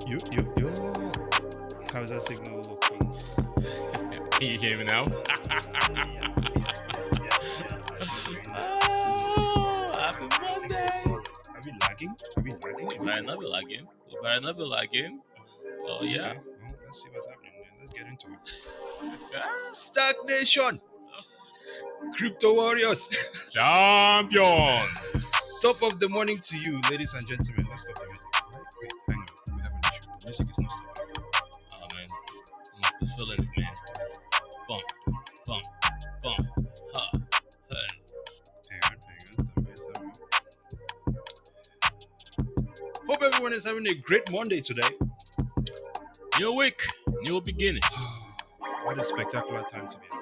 You. How's that signal looking? Can you hear me now? Oh, happy Monday! Are we lagging? We better not be lagging. We better not be lagging. Oh yeah. Okay. Well, let's see what's happening. Then. Let's get into it. Ah, Stagnation. Crypto warriors. champions. Top of the morning to you, ladies and gentlemen. Let's stop the music. Right? Wait, hang on. We have an issue. The music is not stopping. Oh man, must be feeling it, man. Bump, bump, bump. Ha, hey. Hang on. Stop it. Hope everyone is having a great Monday today. New week, new beginnings. What a spectacular time to be alive.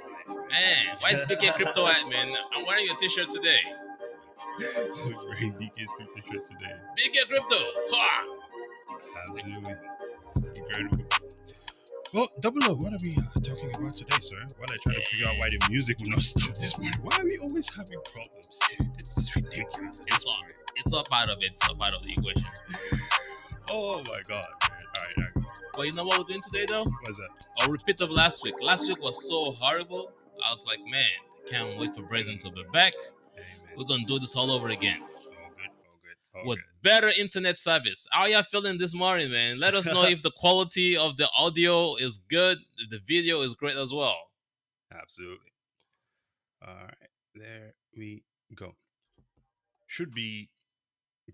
Man, why is BK Crypto at, man? I'm wearing your t-shirt today. Wearing BK's crypto shirt today. BK Crypto. Ha! Absolutely incredible. Well, Double O, what are we talking about today, sir? While I try to figure out why the music will not stop this morning. Why are we always having problems? This is ridiculous. It's all part of it. It's all part of the equation. Oh my god, man. Alright, But you know what we're doing today, though? what's that? A repeat of last week. Last week was so horrible. I was like, man, can't wait for Brazen to be back. Amen. We're gonna do this all over again All with good. better internet service. How y'all feeling this morning, man? Let us know if the quality of the audio is good. The video is great as well. Absolutely. Alright, there we go. Should be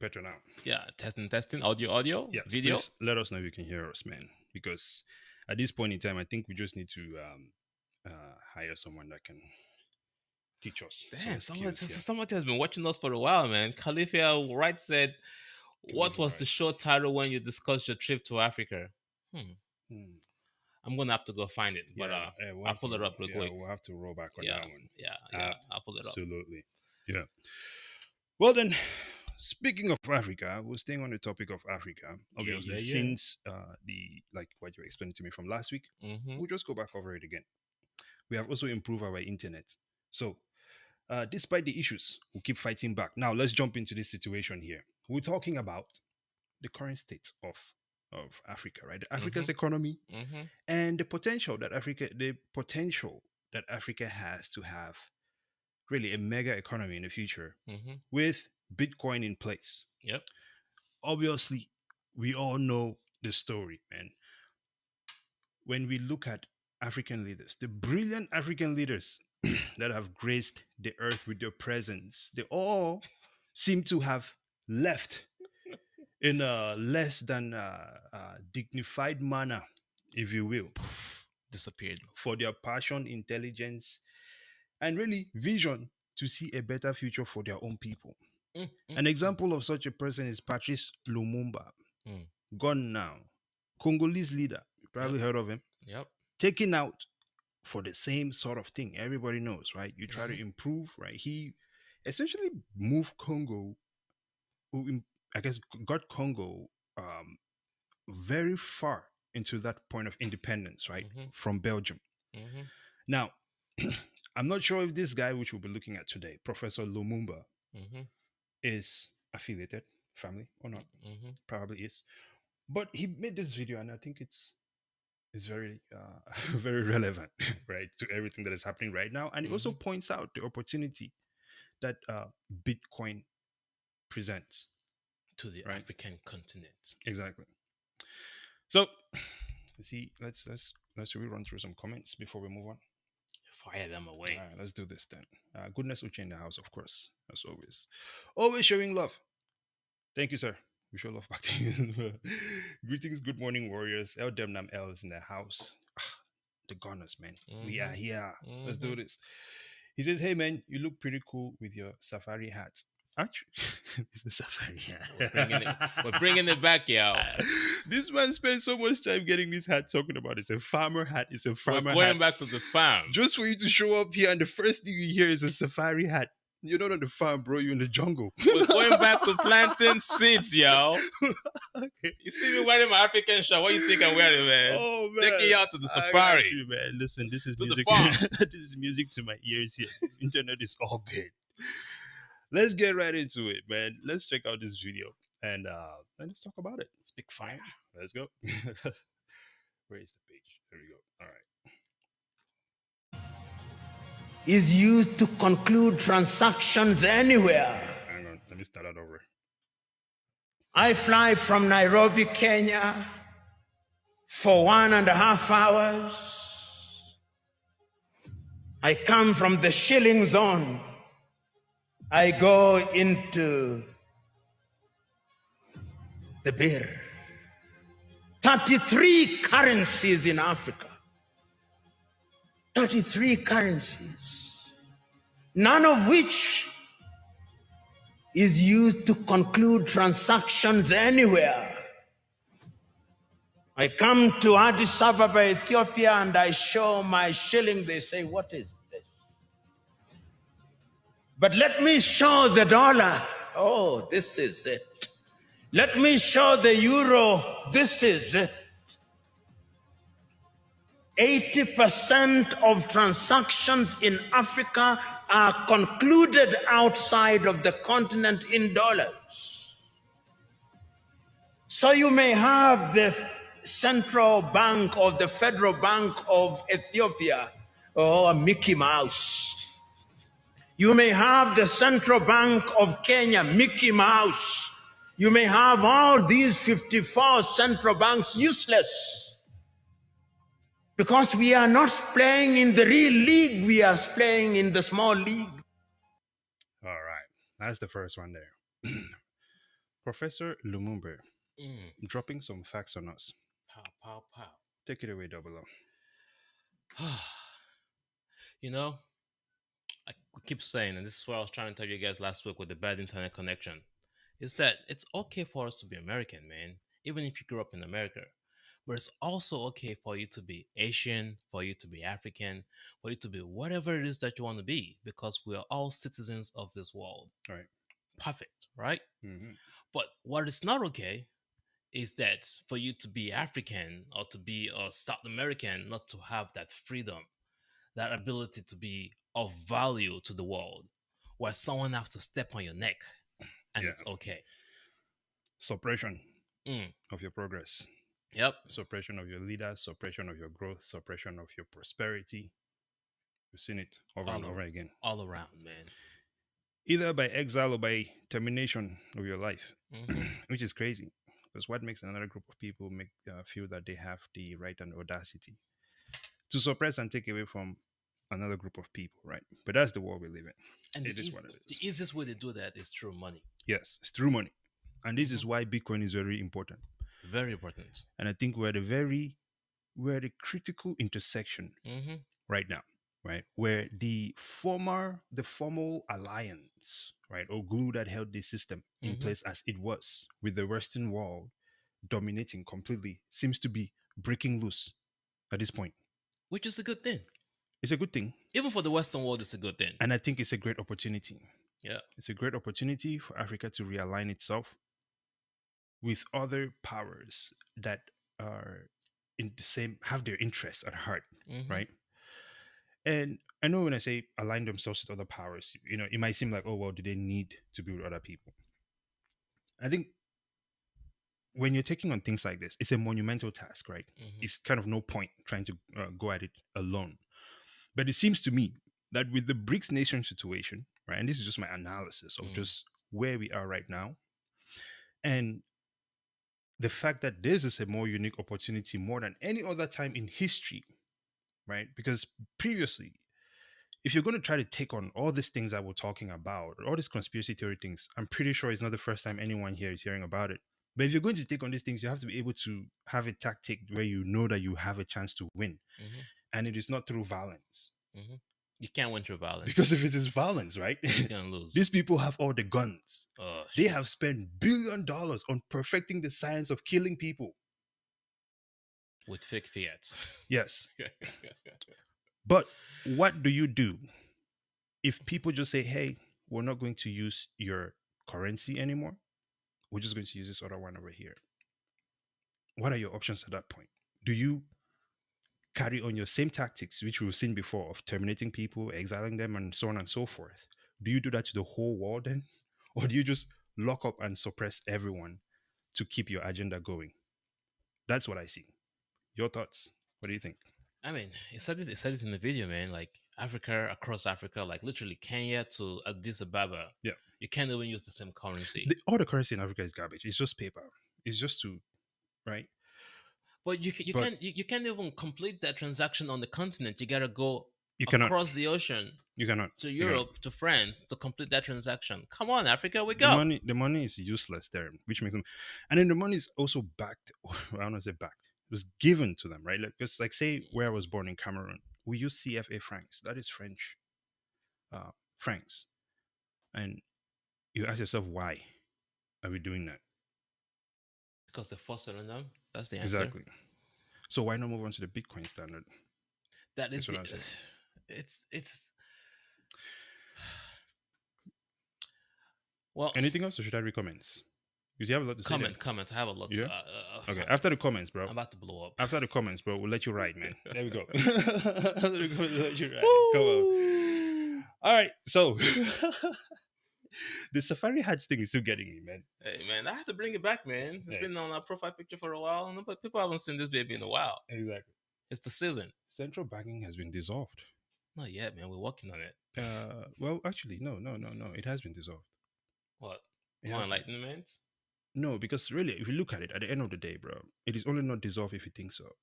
better now. Yeah, testing, audio, Yes, video. please let us know if you can hear us, man. Because at this point in time, I think we just need to hire someone that can teach us. Damn, some someone skills, has been watching us for a while, man. Califia Wright said, "What was the Wright. show title when you discussed your trip to Africa?" Hmm. I'm gonna have to go find it, but We'll I'll have pull to- it up real quick. We'll have to roll back on Yeah, that one. yeah, I'll pull it up. Absolutely. Yeah. Well then, speaking of Africa, we're staying on the topic of Africa. Obviously, yeah. since the like what you explained to me from last week, Mm-hmm. we'll just go back over it again. We have also improved our internet. So, despite the issues, we'll keep fighting back. Now, let's jump into this situation here. We're talking about the current state of Africa, right? Africa's economy Mm-hmm. and the potential that Africa has to have really a mega economy in the future Mm-hmm. with Bitcoin in place. Yep. Obviously, we all know the story, man. When we look at African leaders, the brilliant African leaders that have graced the earth with their presence, they all seem to have left in a less than dignified manner, if you will, Disappeared. for their passion, intelligence, and really vision to see a better future for their own people. An example of such a person is Patrice Lumumba, Mm. gone now, Congolese leader. You probably heard of him. Yep. Taken out for the same sort of thing. Everybody knows, right? You try to improve, right? He essentially moved Congo, I guess, got Congo very far into that point of independence, right? From Belgium. Mm-hmm. Now, I'm not sure if this guy, which we'll be looking at today, Professor Lumumba, Mm-hmm. is affiliated family or not. Mm-hmm. Probably is. But he made this video, and I think it's very very relevant, right, to everything that is happening right now. And he also Mm-hmm. points out the opportunity that Bitcoin presents, To the right? African continent. Exactly. So, see, let's we run through some comments before we move on. Fire them All away. right, let's do this then. Goodness Uche in the house, of course, as always. Always showing love. Thank you, sir. We show love back to you. Greetings, good morning, warriors. El Demnam El is in the house. The Gunners, man. We are Mm-hmm. here. Let's Mm-hmm. do this. He says, "Hey, man, you look pretty cool with your safari hat." Actually, it's a safari We're hat. bringing it. We're bringing it back, yo. This man spent so much time getting this hat talking about it's a farmer hat. It's a We're farmer hat. going back to the farm. Just for you to show up here, and the first thing you hear is a safari hat. You're not on the farm, bro. You're in the jungle. We're going back to planting seeds, yo. Okay. You see me wearing my African shirt. What you think I'm wearing, man? Oh man, Taking you out to the I got safari, you, man. Listen, this is to the music. farm. This is music to my ears here. Internet is all good. Let's get right into it, man. Let's check out this video and let's talk about it. Speak fire. Let's go. Where is the page? There we go. All right. Is used to conclude transactions anywhere. Hang on. Let me start that over. I fly from Nairobi, Kenya for 1.5 hours. I come from the shilling zone. I go into the birr. 33 currencies in Africa. 33 currencies. None of which is used to conclude transactions anywhere. I come to Addis Ababa, Ethiopia, and I show my shilling. They say, what is this? But let me show the dollar. Oh, this is it. Let me show the euro. This is it. 80% of transactions in Africa are concluded outside of the continent in dollars. So you may have the central bank or the federal bank of Ethiopia, or Mickey Mouse. You may have the central bank of Kenya, Mickey Mouse. You may have all these 54 central banks useless. Because we are not playing in the real league, we are playing in the small league. All right. That's the first one there. Professor Lumumba Mm. dropping some facts on us. Pow, pow, pow. Take it away, Double O. You know, I keep saying, and this is what I was trying to tell you guys last week with the bad internet connection, is that it's okay for us to be American, man, even if you grew up in America. But it's also okay for you to be Asian, for you to be African, for you to be whatever it is that you want to be, because we are all citizens of this world. All right. Perfect, right? Mm-hmm. But what is not okay is that for you to be African or to be a South American, not to have that freedom, that ability to be of value to the world, where someone has to step on your neck and Yeah. it's okay. Suppression Mm. of your progress, Yep. suppression of your leaders, suppression of your growth, suppression of your prosperity. We've seen it over and over again, all around, man. either by exile or by termination of your life, Mm-hmm. which is crazy. Because what makes another group of people make feel that they have the right and audacity to suppress and take away from another group of people, right? But that's the world we live in. And It is what it is. the easiest way to do that is through money. Yes, it's through money. And this Mhm. is why Bitcoin is very important. Very important. And I think we're at a critical intersection Mm-hmm. right now, right? Where the formal alliance, right, or glue that held the system in Mhm. place as it was, with the Western world dominating completely, seems to be breaking loose at this point. Which is a good thing. It's a good thing. Even for the Western world, it's a good thing. And I think it's a great opportunity. Yeah. It's a great opportunity for Africa to realign itself with other powers that are in the same, have their interests at heart, Mhm. right? And I know when I say align themselves with other powers, it might seem like, oh well, do they need to be with other people? I think when you're taking on things like this, it's a monumental task, right? Hmm. It's kind of no point trying to go at it alone. But it seems to me that with the BRICS nation situation, right, and this is just my analysis of Hmm. just where we are right now, and the fact that this is a more unique opportunity more than any other time in history, right? Because previously, if you're going to try to take on all these things that we're talking about, all these conspiracy theory things, I'm pretty sure it's not the first time anyone here is hearing about it. But if you're going to take on these things, you have to be able to have a tactic where you know that you have a chance to win. Hmm. And it is not through violence. Hmm. You can't win through violence. Because if it is violence, right? You're gonna lose. These people have all the guns. Oh They shit! have spent $1 billion on perfecting the science of killing people. With fake fiats. Yes. But what do you do if people just say, hey, we're not going to use your currency anymore? We're just going to use this other one over here. What are your options at that point? Do you carry on your same tactics, which we've seen before, of terminating people, exiling them, and so on and so forth? Do you do that to the whole world then? Or do you just lock up and suppress everyone to keep your agenda going? That's what I see. Your thoughts? What do you think? I mean, it said it in the video, man. Like Africa, across Africa, like literally Kenya to Addis Ababa, Yeah. you can't even use the same currency. All the currency in Africa is garbage. It's just paper. It's just to, right? But you But can't you can't even complete that transaction on the continent. You gotta go you cannot. across the ocean You cannot. to You cannot. Europe to France to complete that transaction. Come on, Africa, we The go. money is useless there, which makes them, and then the money is also backed. I don't want to say backed. It was given to them, right? Like, because like say where I was born in Cameroon, we use CFA francs. That is French francs, and you ask yourself why are we doing that? Because they're forcing on them. That's the answer. Exactly. So why not move on to the Bitcoin standard? That is That's what the I'm saying. it's well, Anything else, or should I read comments? Because you have a lot to say. comment. I have a lot. Yeah. To, Okay. After the comments, bro. I'm about to blow up. After the comments, bro, we'll let you ride, man. There we go. After the comments, we'll let you ride. Come on. All right. So the Safari Hatch thing is still getting me, man. Hey man, I have to bring it back, man. It's Hey. been on our profile picture for a while, but people haven't seen this baby in a while. Exactly. It's the season. Central banking has been dissolved. Not yet, man. We're working on it. Well, actually, no. It has been dissolved. What? It More has been. enlightenment? No, because really, if you look at it, at the end of the day, bro, it is only not dissolved if you think so.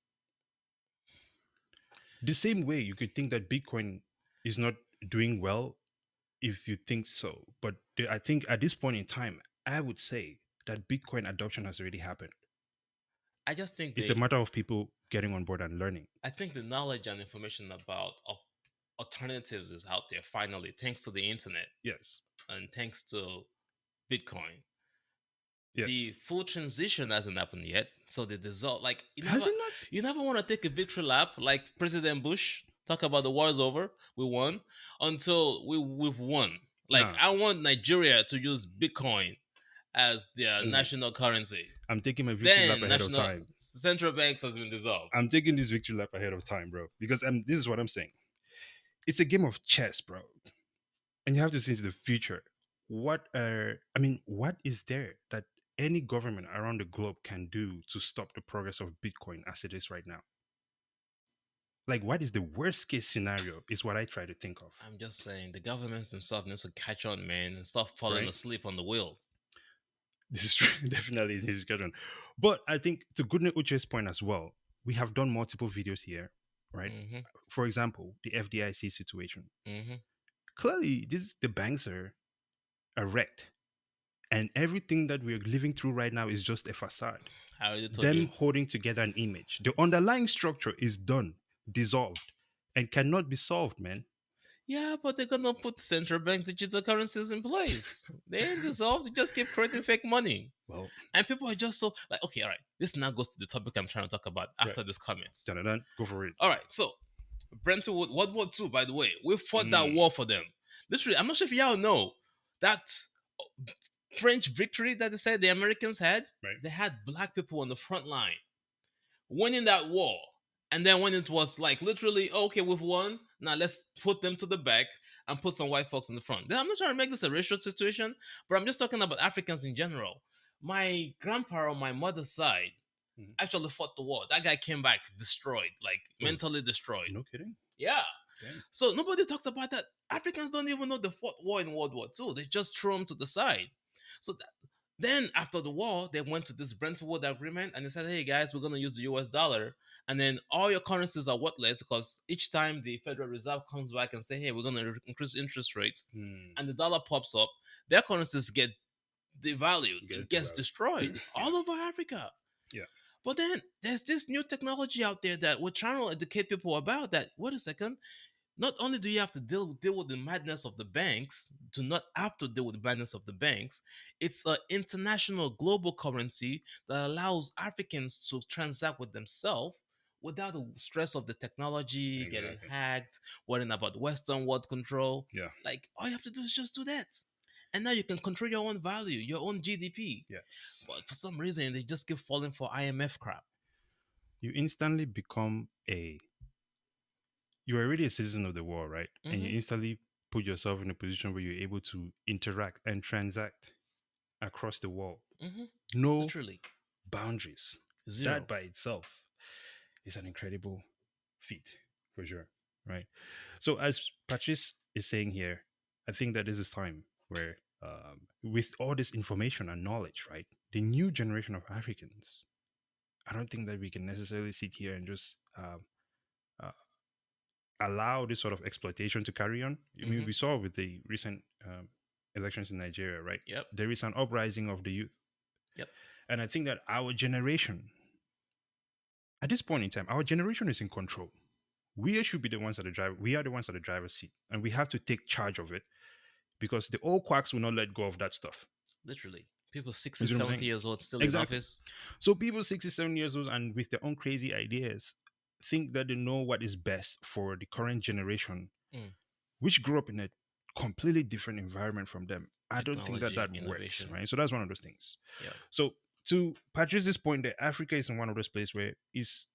The same way you could think that Bitcoin is not doing well if you think so. But I think at this point in time, I would say that Bitcoin adoption has already happened. I just think It's a matter of people getting on board and learning. I think the knowledge and information about alternatives is out there finally, thanks to the internet Yes. and thanks to Bitcoin. Yes. The full transition hasn't happened yet, so the dissolve, like Has it not? you never want to take a victory lap like President Bush talk about the war's over, we won, until we've won. Like Nah. I want Nigeria to use Bitcoin as their Listen, national currency. I'm taking my victory lap Then ahead of national time. central banks has been dissolved. I'm taking this victory lap ahead of time, bro. Because this is what I'm saying. It's a game of chess, bro. And you have to see into the future. What is there that any government around the globe can do to stop the progress of Bitcoin as it is right now? Like, what is the worst case scenario is what I try to think of. I'm just saying the governments themselves need to catch on, man, and stop falling Right. asleep on the wheel. This is true, definitely this is good. But I think to Goodney Uche's point as well, we have done multiple videos here, right? Mm-hmm. For example, the FDIC situation. Mm-hmm. Clearly, the banks are wrecked. And everything that we're living through right now is just a facade. I already told Them you. holding together an image. The underlying structure is done, dissolved, and cannot be solved, man. Yeah, but they're gonna put central bank digital currencies in place. They ain't dissolved. They just keep creating fake money. Well, And people are just so like, okay, all right. This now goes to the topic I'm trying to talk about after Right. this comments. dun-dun-dun, go for it. All right, so Brentwood, World War II, by the way, we fought that war for them. Literally, I'm not sure if y'all know that French victory that they said the Americans had. Right. They had black people on the front line winning that war. And then when it was like literally, okay, we've won, Now let's put them to the back and put some white folks in the front. Then I'm not trying to make this a racial situation, but I'm just talking about Africans in general. My grandpa on my mother's side Mhm. actually fought the war. That guy came back destroyed, like Oh, mentally destroyed. no kidding. Yeah. Damn. So nobody talks about that. Africans don't even know the fought war in World War II. They just throw them to the side. So then after the war, they went to this Brentwood agreement and they said, "Hey guys, we're going to use the US dollar, and then all your currencies are worthless because each time the Federal Reserve comes back and say, hey, we're going to increase interest rates, Hmm. and the dollar pops up, their currencies get devalued. Get It the gets value. destroyed Yeah. all over Africa." Yeah. But then there's this new technology out there that we're trying to educate people about. That wait a second, not only do you have to deal with the madness of the banks, to not have to deal with the madness of the banks, it's an international global currency that allows Africans to transact with themselves without the stress of the technology, getting Exactly. hacked, worrying about Western world control. Yeah. Like all you have to do is just do that. And now you can control your own value, your own GDP. Yes. But for some reason, they just keep falling for IMF crap. You instantly become a. You're already a citizen of the world, right? And you Mm-hmm. instantly put yourself in a position where you're able to interact and transact across the world. Mm-hmm. No Literally boundaries. That zero. by itself is an incredible feat, for sure. Right. So, as Patrice is saying here, I think that this is time where, with all this information and knowledge, right, the new generation of Africans, I don't think that we can necessarily sit here and just uh, allow this sort of exploitation to carry on. I mean, Mm-hmm. we saw with the recent elections in Nigeria, right? Yep. There is an uprising of the youth. Yep. And I think that our generation, at this point in time, our generation is in control. We should be the ones at the driver. We are the ones at the driver's seat, and we have to take charge of it because the old quacks will not let go of that stuff. Literally. People 60, You see what I'm 70 saying? years old still in Exactly. office. So people 67 years old and with their own crazy ideas think that they know what is best for the current generation, Mm. which grew up in a completely different environment from them. I don't think that Technology, that works, innovation. right? So that's one of those things. Yeah. So to Patrice's point, that Africa is in one of those places where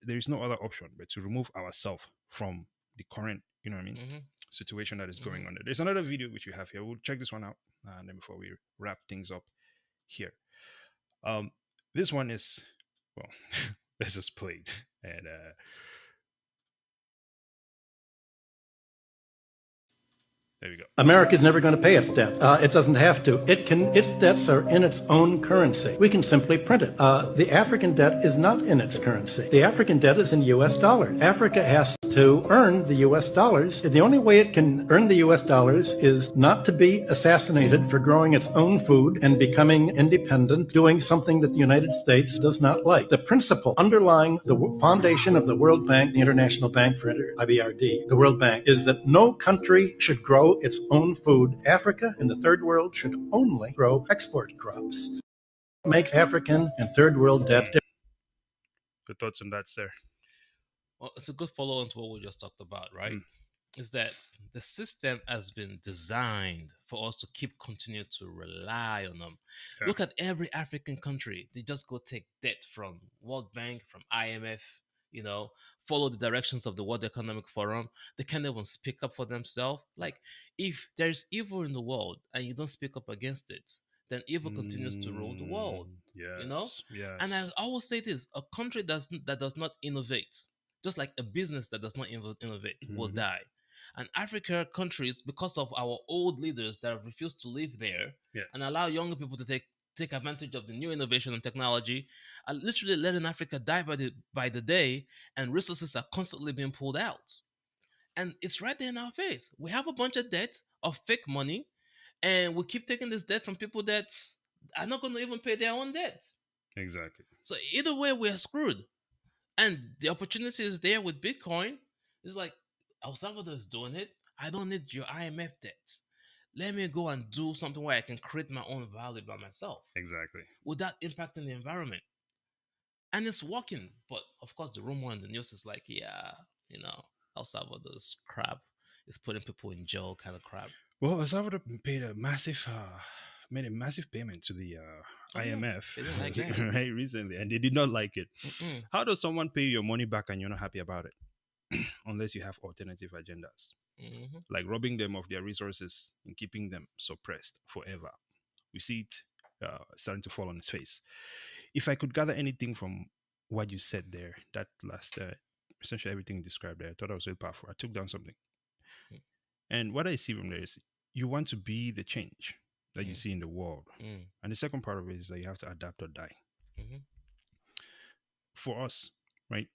there is no other option but to remove ourselves from the current, you know what I mean, Mm-hmm. situation that is Mm-hmm. going on there. There's another video which you have here. We'll check this one out, and then before we wrap things up here, um, this one is well, let's just play it, and there we go. America is never going to pay its debt. It doesn't have to. It can. Its debts are in its own currency. We can simply print it. The African debt is not in its currency. The African debt is in U.S. dollars. Africa has to earn the U.S. dollars. The only way it can earn the U.S. dollars is not to be assassinated for growing its own food and becoming independent, doing something that the United States does not like. The principle underlying the foundation of the World Bank, the International Bank for IBRD, the World Bank, is that no country should grow its own food. Africa and the third world should only grow export crops. Makes African and third world debt different. Your thoughts on that, sir? Well, it's a good follow on to what we just talked about, right? Mm. Is that the system has been designed for us to keep continuing to rely on them. Yeah. Look at every African country. They just go take debt from World Bank, from IMF, follow the directions of the World Economic Forum. They can't even speak up for themselves. Like, if there's evil in the world and you don't speak up against it, then evil continues to rule the world. Yes. Yes. And I always say this: a country that does not innovate, just like a business that does not innovate, will Mhm. die. And Africa countries, because of our old leaders that have refused to live there Yes. and allow younger people to take advantage of the new innovation and technology, are literally letting Africa die by the day, and resources are constantly being pulled out. And it's right there in our face. We have a bunch of debt of fake money, and we keep taking this debt from people that are not going to even pay their own debt. Exactly. So either way, we're screwed. And the opportunity is there with Bitcoin. It's like El Salvador is doing it. I don't need your IMF debt. Let me go and do something where I can create my own value by myself Exactly. without impacting the environment. And it's working. But of course, the rumor in the news is like, yeah, El Salvador's crap. It's putting people in jail kind of crap. Well, El Salvador paid made a massive payment to the Oh, yeah. IMF They didn't like that. right recently, and they did not like it. Mm-mm. How does someone pay your money back and you're not happy about it? unless you have alternative agendas, Mm-hmm. like robbing them of their resources and keeping them suppressed forever. We see it starting to fall on its face. If I could gather anything from what you said there, that last, essentially everything you described there, I thought that was really powerful. I took down something. And what I see from there is you want to be the change that you Mm-hmm. see in the world. And the second part of it is that you have to adapt or die. Mm-hmm. For us, right,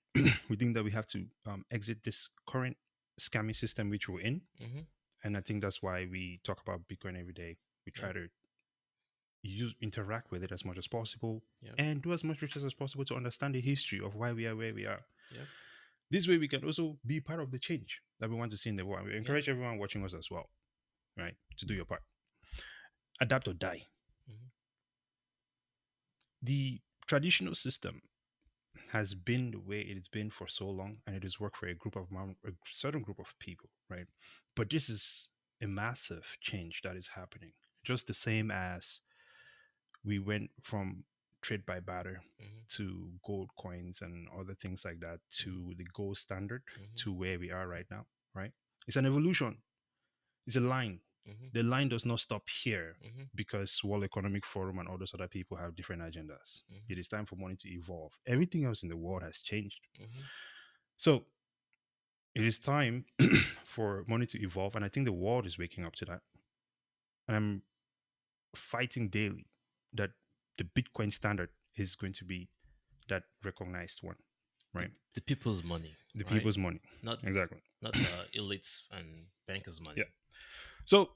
we think that we have to exit this current scammy system which we're in. Mm-hmm. And I think that's why we talk about Bitcoin every day. We try to interact with it as much as possible Yeah. and do as much research as possible to understand the history of why we are where we are. Yeah. This way, we can also be part of the change that we want to see in the world. We encourage everyone watching us as well, right, to do your part. Adapt or die. Mm-hmm. The traditional system has been the way it has been for so long, and it has worked for a certain group of people, right? But this is a massive change that is happening. Just the same as we went from trade by barter Mm-hmm. to gold coins and other things like that to the gold standard Mm-hmm. to where we are right now, right? It's an evolution. It's a line. Mm-hmm. The line does not stop here Mm-hmm. because World Economic Forum and all those other people have different agendas. Mm-hmm. It is time for money to evolve. Everything else in the world has changed. Mm-hmm. So it is time for money to evolve. And I think the world is waking up to that. And I'm fighting daily that the Bitcoin standard is going to be that recognized one, right? The people's money. The right? people's money. Not Exactly. not the elites and bankers' money. Yeah. So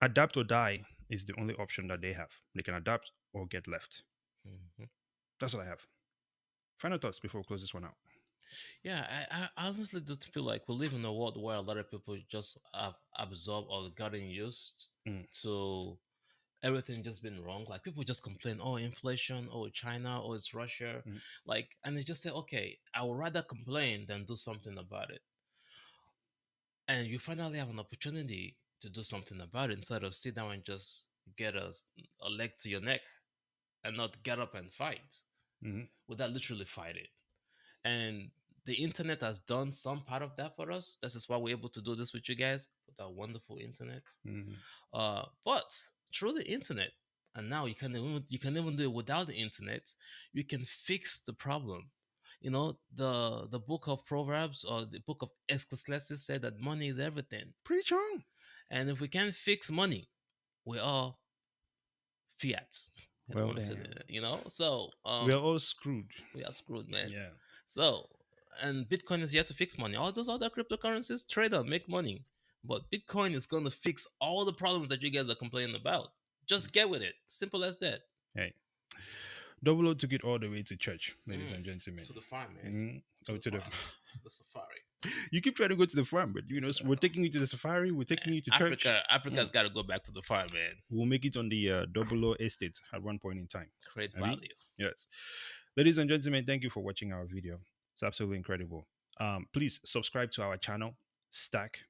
adapt or die is the only option that they have. They can adapt or get left. Mm-hmm. That's what I have. Final thoughts before we close this one out. Yeah, I honestly do feel like we live in a world where a lot of people just have absorbed or gotten used Mm. to everything just been wrong. Like people just complain, oh, inflation, oh, China, oh, it's Russia. Mm. Like, and they just say, okay, I would rather complain than do something about it. And you finally have an opportunity to do something about it instead of sit down and just get a leg to your neck and not get up and fight. Mhm. Without literally fight it. And the internet has done some part of that for us. This is why we're able to do this with you guys with our wonderful internet. Mhm. But through the internet, and now you can even do it without the internet. You can fix the problem. You know, the book of Proverbs or the book of Ecclesiastes said that money is everything. Preach on. And if we can't fix money, we are fiat. I don't Well, want to say damn. that, you know. So We are all screwed. we are screwed, man. Yeah. So, and Bitcoin is yet to fix money. All those other cryptocurrencies trade on, make money. But Bitcoin is going to fix all the problems that you guys are complaining about. Just get with it. Simple as that. Hey. Double O took it all the way to church, ladies and gentlemen. To the farm, man. Mhm. To Oh, the to the farm. To the safari. You keep trying to go to the farm, but you know, we're taking you to the safari, we're taking you to church. Africa's got to go back to the farm, man. We'll make it on the Double O estate at one point in time. Create Have you? value. Yes. Ladies and gentlemen, thank you for watching our video. It's absolutely incredible. Please subscribe to our channel, Stack.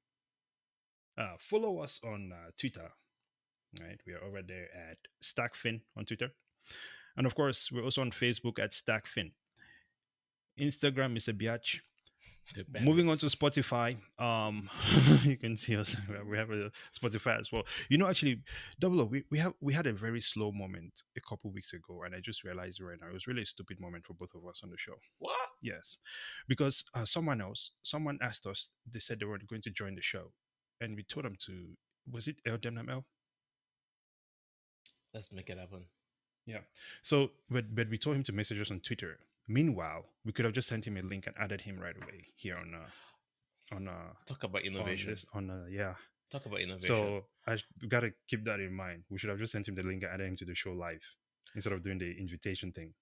Follow us on Twitter. Right, we are over there at StackFin on Twitter. And of course, we're also on Facebook at StackFin. Instagram is a biatch. Moving on to Spotify, you can see us. We have a Spotify as well. You know, actually, Double O, we had a very slow moment a couple weeks ago, and I just realized right now it was really a stupid moment for both of us on the show. What? Yes, because someone asked us. They said they were going to join the show, and we told them to. Was it El Demnam? Let's make it happen. Yeah. So, but we told him to message us on Twitter. Meanwhile, we could have just sent him a link and added him right away here on talk about innovation. Yeah. Talk about innovation. So we gotta keep that in mind. We should have just sent him the link and added him to the show live instead of doing the invitation thing.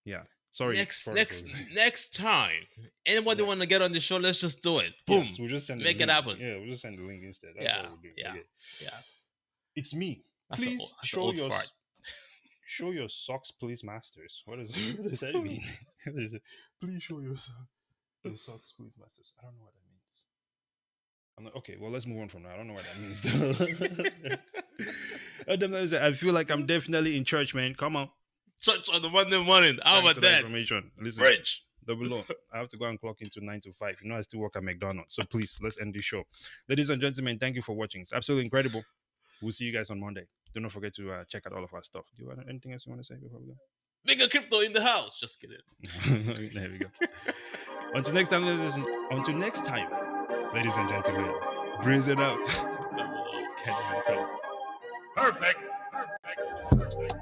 Yeah. Sorry. Next time, anybody want to get on the show? Let's just do it. Boom. Yes, we'll just send make it happen. Yeah, we'll just send the link instead. That's yeah. what we'll do. Yeah. Okay. Yeah. It's me. That's Please show your show your socks, please, masters. What does that mean? Please show your socks, please, masters. I don't know what that means. I'm like, okay, well, let's move on from that. I don't know what that means. I feel like I'm definitely in church, man. Come on. Church on the Monday morning. How about that? Information. Listen, Bridge. Double O. I have to go and clock into 9 to 5. I still work at McDonald's. So please, let's end this show. Ladies and gentlemen, thank you for watching. It's absolutely incredible. We'll see you guys on Monday. Do not forget to check out all of our stuff. Do you want anything else you want to say before we go? Bigger crypto in the house. Just kidding. There we go. Until next time, ladies and gentlemen, breeze it out. Double O. Can't even tell. Perfect. Perfect. Perfect.